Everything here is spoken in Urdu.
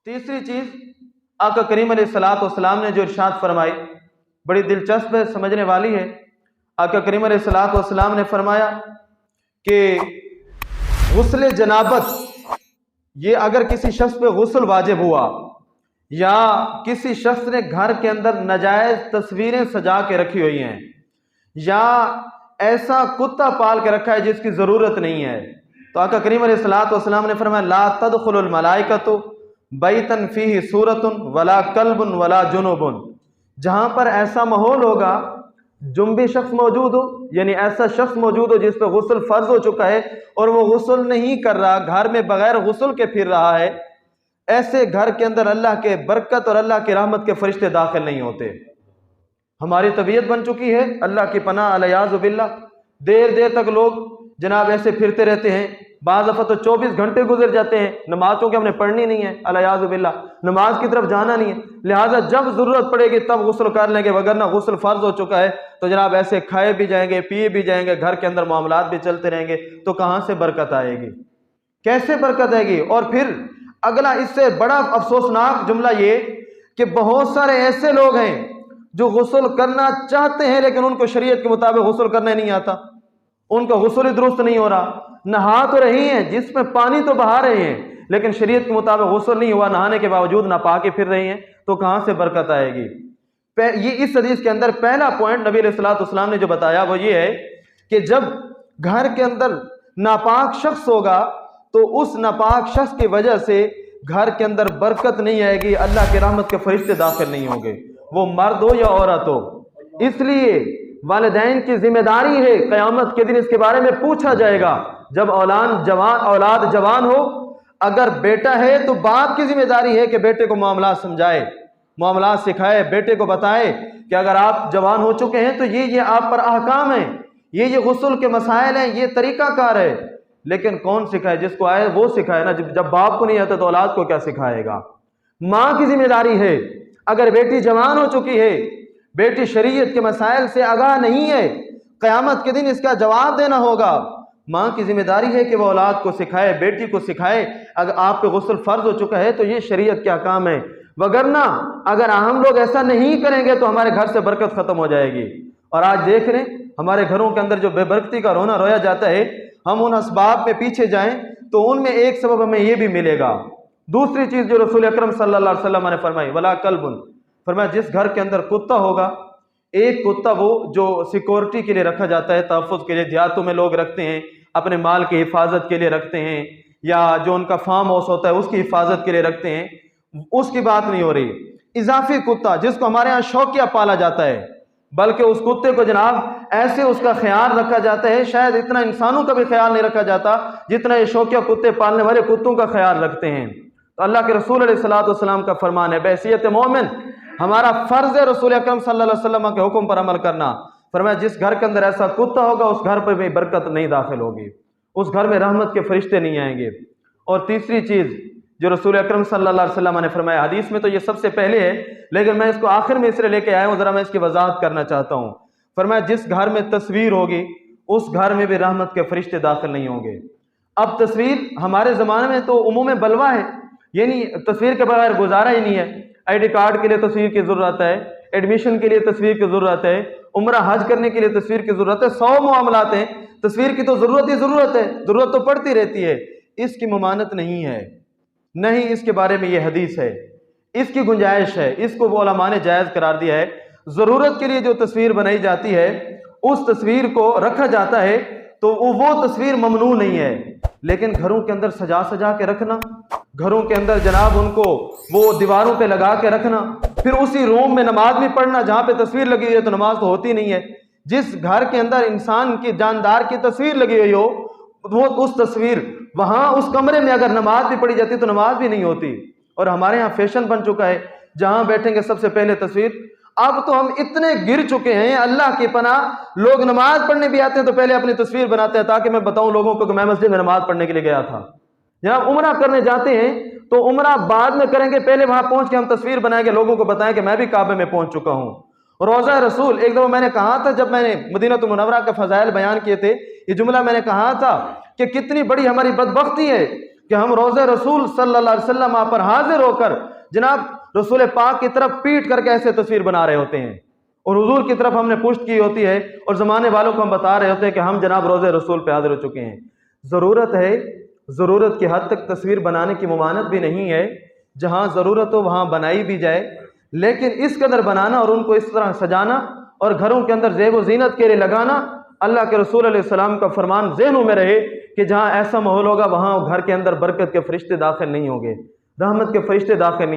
تیسری چیز آقا کریم علیہ الصلوۃ والسلام نے جو ارشاد فرمائی بڑی دلچسپ ہے، سمجھنے والی ہے۔ آقا کریم علیہ الصلوۃ والسلام نے فرمایا کہ غسل جنابت، یہ اگر کسی شخص پہ غسل واجب ہوا یا کسی شخص نے گھر کے اندر ناجائز تصویریں سجا کے رکھی ہوئی ہیں یا ایسا کتا پال کے رکھا ہے جس کی ضرورت نہیں ہے، تو آقا کریم علیہ الصلوۃ والسلام نے فرمایا لا تدخل الملائکۃ بیتا فیہ صورۃ ولا کلب ولا جنوب، جہاں پر ایسا ماحول ہوگا، جنبی شخص موجود ہو، یعنی ایسا شخص موجود ہو جس پہ غسل فرض ہو چکا ہے اور وہ غسل نہیں کر رہا، گھر میں بغیر غسل کے پھر رہا ہے، ایسے گھر کے اندر اللہ کے برکت اور اللہ کی رحمت کے فرشتے داخل نہیں ہوتے۔ ہماری طبیعت بن چکی ہے، اللہ کی پناہ الیاذ باللہ، دیر دیر تک لوگ جناب ایسے پھرتے رہتے ہیں، بعض دفعہ تو 24 گھنٹے گزر جاتے ہیں، نماز چونکہ ہم نے پڑھنی نہیں ہے، الیاذ باللہ نماز کی طرف جانا نہیں ہے، لہٰذا جب ضرورت پڑے گی تب غسل کر لیں گے، وگرنہ غسل فرض ہو چکا ہے تو جناب ایسے کھائے بھی جائیں گے، پیے بھی جائیں گے، گھر کے اندر معاملات بھی چلتے رہیں گے، تو کہاں سے برکت آئے گی؟ کیسے برکت آئے گی؟ اور پھر اگلا اس سے بڑا افسوسناک جملہ یہ کہ بہت سارے ایسے لوگ ہیں جو غسل کرنا چاہتے ہیں لیکن ان کو شریعت کے مطابق غسل کرنا نہیں آتا، ان کا غسل ہی درست نہیں ہو رہا، نہا تو رہی ہیں، جس میں پانی تو بہا رہے ہیں لیکن شریعت کے مطابق غسل نہیں ہوا، نہانے کے باوجود ناپاک پھر رہی ہیں، تو کہاں سے برکت آئے گی؟ یہ اس حدیث کے اندر پہلا پوائنٹ نبی علیہ الصلوۃ والسلام نے جو بتایا وہ یہ ہے کہ جب گھر کے اندر ناپاک شخص ہوگا تو اس ناپاک شخص کی وجہ سے گھر کے اندر برکت نہیں آئے گی، اللہ کی رحمت کے فرشتے داخل نہیں ہوں گے، وہ مرد ہو یا عورت ہو۔ اس لیے والدین کی ذمہ داری ہے، قیامت کے دن اس کے بارے میں پوچھا جائے گا، جب اولاد جوان ہو، اگر بیٹا ہے تو باپ کی ذمہ داری ہے کہ بیٹے کو معاملات سمجھائے، معاملات سکھائے، بیٹے کو بتائے کہ اگر آپ جوان ہو چکے ہیں تو یہ آپ پر احکام ہیں، یہ غسل کے مسائل ہیں، یہ طریقہ کار ہے، لیکن کون سکھائے؟ جس کو آئے وہ سکھائے نا، جب باپ کو نہیں آتا تو اولاد کو کیا سکھائے گا؟ ماں کی ذمہ داری ہے، اگر بیٹی جوان ہو چکی ہے، بیٹی شریعت کے مسائل سے آگاہ نہیں ہے، قیامت کے دن اس کا جواب دینا ہوگا، ماں کی ذمہ داری ہے کہ وہ اولاد کو سکھائے، بیٹی کو سکھائے، اگر آپ پہ غسل فرض ہو چکا ہے تو یہ شریعت کے احکام ہے، وگرنہ اگر ہم لوگ ایسا نہیں کریں گے تو ہمارے گھر سے برکت ختم ہو جائے گی۔ اور آج دیکھ رہے ہیں ہمارے گھروں کے اندر جو بے برکتی کا رونا رویا جاتا ہے، ہم ان اسباب میں پیچھے جائیں تو ان میں ایک سبب ہمیں یہ بھی ملے گا۔ دوسری چیز جو رسول اکرم صلی اللہ علیہ وسلم نے فرمائی ولا کلب، فرمایا جس گھر کے اندر کتا ہوگا، ایک کتا وہ جو سیکورٹی کے لیے رکھا جاتا ہے، تحفظ کے لیے دیہاتوں میں لوگ رکھتے ہیں، اپنے مال کی حفاظت کے لیے رکھتے ہیں، یا جو ان کا فارم ہاؤس ہوتا ہے اس کی حفاظت کے لیے رکھتے ہیں، اس کی بات نہیں ہو رہی۔ اضافی کتا جس کو ہمارے ہاں شوقیہ پالا جاتا ہے، بلکہ اس کتے کو جناب ایسے اس کا خیال رکھا جاتا ہے، شاید اتنا انسانوں کا بھی خیال نہیں رکھا جاتا جتنا یہ شوقیہ کتے پالنے والے کتوں کا خیال رکھتے ہیں۔ تو اللہ کے رسول علیہ الصلوۃ والسلام کا فرمان ہے، بحیثیت مومن ہمارا فرض ہے رسول اکرم صلی اللہ علیہ وسلم کے حکم پر عمل کرنا۔ فرمایا جس گھر کے اندر ایسا کتا ہوگا اس گھر پر بھی برکت نہیں داخل ہوگی، اس گھر میں رحمت کے فرشتے نہیں آئیں گے۔ اور تیسری چیز جو رسول اکرم صلی اللہ علیہ وسلم نے فرمایا، حدیث میں تو یہ سب سے پہلے ہے لیکن میں اس کو آخر میں اس لیے لے کے آیا ہوں، ذرا میں اس کی وضاحت کرنا چاہتا ہوں۔ فرمایا جس گھر میں تصویر ہوگی اس گھر میں بھی رحمت کے فرشتے داخل نہیں ہوں گے۔ اب تصویر ہمارے زمانے میں تو عموم بلوہ ہے، یعنی تصویر کے بغیر گزارا ہی نہیں ہے۔ آئی ڈی کارڈ کے لیے تصویر کی ضرورت ہے، ایڈمیشن کے لیے تصویر کی ضرورت ہے، عمرہ حج کرنے کے لیے تصویر کی ضرورت ہے، 100 معاملات ہیں، تصویر کی تو ضرورت ہی ضرورت ہے، ضرورت تو پڑتی رہتی ہے، اس کی ممانعت نہیں ہے، نہیں اس کے بارے میں یہ حدیث ہے، اس کی گنجائش ہے، اس کو وہ علماء نے جائز قرار دیا ہے۔ ضرورت کے لیے جو تصویر بنائی جاتی ہے اس تصویر کو رکھا جاتا ہے تو وہ تصویر ممنوع نہیں ہے، لیکن گھروں کے اندر سجا کے رکھنا، گھروں کے اندر جناب ان کو وہ دیواروں پہ لگا کے رکھنا، پھر اسی روم میں نماز بھی پڑھنا جہاں پہ تصویر لگی ہوئی ہے تو نماز تو ہوتی نہیں ہے۔ جس گھر کے اندر انسان کی جاندار کی تصویر لگی ہوئی ہو وہ اس تصویر وہاں اس کمرے میں اگر نماز بھی پڑھی جاتی تو نماز بھی نہیں ہوتی۔ اور ہمارے ہاں فیشن بن چکا ہے جہاں بیٹھیں گے سب سے پہلے تصویر۔ اب تو ہم اتنے گر چکے ہیں، اللہ کی پناہ، لوگ نماز پڑھنے بھی آتے ہیں تو پہلے اپنی تصویر بناتے ہیں تاکہ میں بتاؤں لوگوں کو کہ میں مسجد میں نماز پڑھنے کے لیے گیا تھا۔ جب عمرہ کرنے جاتے ہیں تو عمرہ بعد میں کریں گے، پہلے وہاں پہنچ کے ہم تصویر بنائیں گے، لوگوں کو بتائیں کہ میں بھی کعبے میں پہنچ چکا ہوں۔ روضہ رسول، ایک دفعہ میں نے کہا تھا جب میں نے مدینہ المنورہ کے فضائل بیان کیے تھے، یہ جملہ میں نے کہا تھا کہ کتنی بڑی ہماری بدبختی ہے کہ ہم روضہ رسول صلی اللہ علیہ وسلم وہاں پر حاضر ہو کر جناب رسول پاک کی طرف پیٹ کر کے ایسے تصویر بنا رہے ہوتے ہیں، اور حضور کی طرف ہم نے پشت کی ہوتی ہے اور زمانے والوں کو ہم بتا رہے ہوتے ہیں کہ ہم جناب روضہ رسول پہ حاضر ہو چکے ہیں۔ ضرورت ہے، ضرورت کی حد تک تصویر بنانے کی ممانعت بھی نہیں ہے، جہاں ضرورت ہو وہاں بنائی بھی جائے، لیکن اس قدر بنانا اور ان کو اس طرح سجانا اور گھروں کے اندر زیب و زینت کے لیے لگانا، اللہ کے رسول علیہ السلام کا فرمان ذہنوں میں رہے کہ جہاں ایسا ماحول ہوگا وہاں گھر کے اندر برکت کے فرشتے داخل نہیں ہوں گے، رحمت کے فرشتے داخل نہیں ہوں گے۔